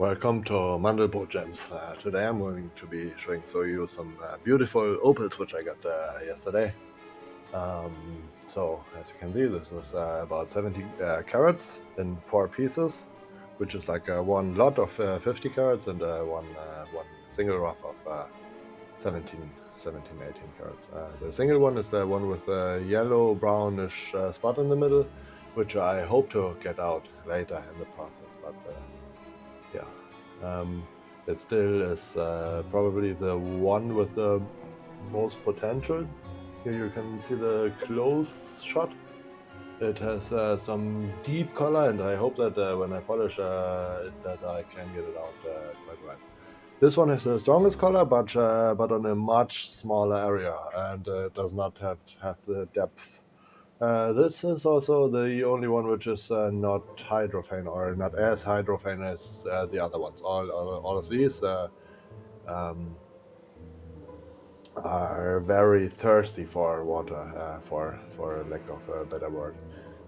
Welcome to Mandelbrot Gems. Today I'm going to be showing you some beautiful opals which I got yesterday. So as you can see, this is about 70 carats in 4 pieces, which is like one lot of 50 carats and one single rough of 18 carats. The single one is the one with the yellow brownish spot in the middle, which I hope to get out later in the process, but yeah. It still is probably the one with the most potential. Here you can see the close shot. It has some deep color, and I hope that when I polish it, that I can get it out quite right. This one has the strongest color, but on a much smaller area, and does not have the depth. This is also the only one which is not hydrophane, or not as hydrophane as the other ones. All of these um, are very thirsty for water, for lack of a better word.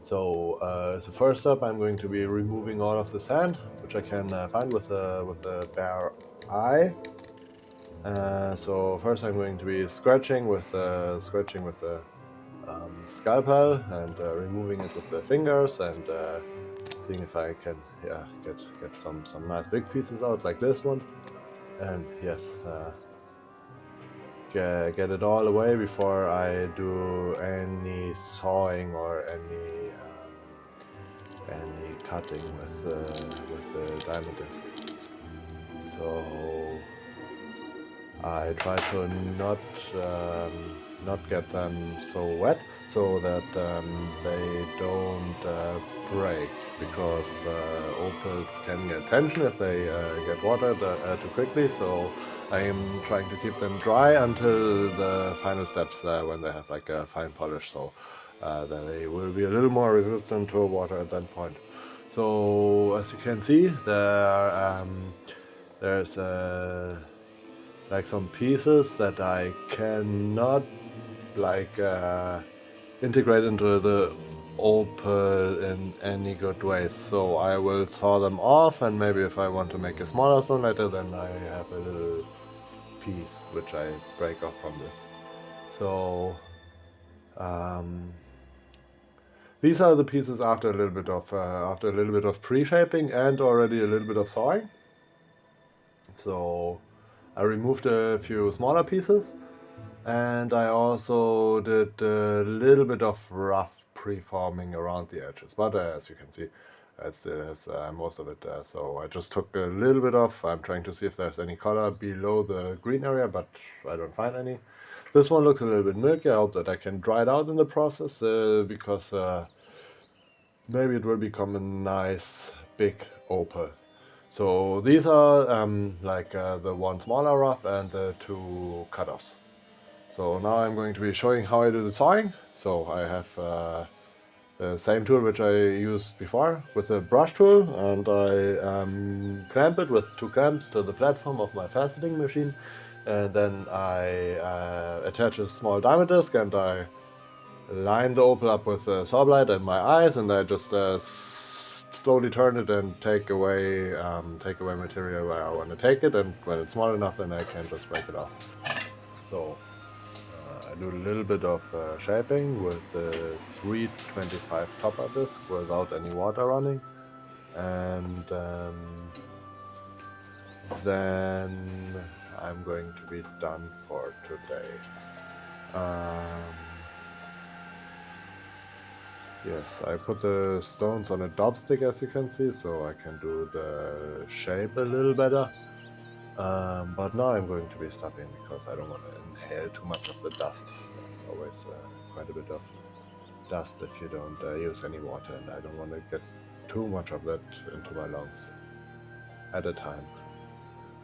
So as a first step, I'm going to be removing all of the sand, which I can find with a bare eye. So first, I'm going to be scratching with the scalpel and removing it with the fingers and seeing if I can get some nice big pieces out like this one. And yes, get it all away before I do any sawing or any cutting with the diamond disc. So I try to not get them so wet, so that they don't break, because opals can get tension if they get watered too quickly. So I am trying to keep them dry until the final steps when they have like a fine polish, so that they will be a little more resistant to water at that point. So as you can see, there's like some pieces that I cannot like integrate into the opal in any good way, so I will saw them off, and maybe if I want to make a smaller stone later, then I have a little piece which I break off from this. So these are the pieces after a little bit of pre-shaping and already a little bit of sawing. So I removed a few smaller pieces, and I also did a little bit of rough preforming around the edges, but as you can see, it still has most of it. So I just took a little bit off. I'm trying to see if there's any color below the green area, but I don't find any. This one looks a little bit milky. I hope that I can dry it out in the process, because maybe it will become a nice big opal. So these are the one smaller rough and the two cutoffs. So now I'm going to be showing how I do the sawing. So I have the same tool which I used before with a brush tool, and I clamp it with 2 clamps to the platform of my faceting machine, and then I attach a small diamond disc, and I line the opal up with a saw blade and my eyes, and I just slowly turn it and take away material where I want to take it, and when it's small enough, then I can just break it off. So I do a little bit of shaping with the 325 topper disc without any water running, and then I'm going to be done for today. Yes, I put the stones on a dopstick, as you can see, so I can do the shape a little better. But now I'm going to be stopping because I don't want to inhale too much of the dust. There's always quite a bit of dust if you don't use any water, and I don't want to get too much of that into my lungs at a time.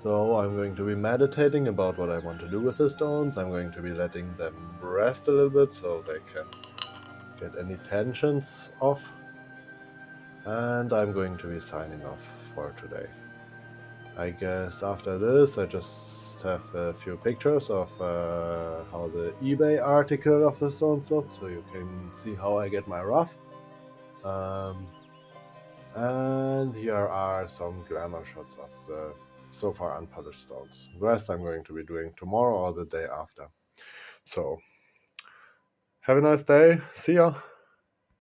So I'm going to be meditating about what I want to do with the stones. I'm going to be letting them rest a little bit so they can get any tensions off. And I'm going to be signing off for today. I guess after this I just have a few pictures of how the eBay article of the stones look, so you can see how I get my rough. And here are some glamour shots of the so far unpolished stones. The rest I'm going to be doing tomorrow or the day after. So, have a nice day. See ya.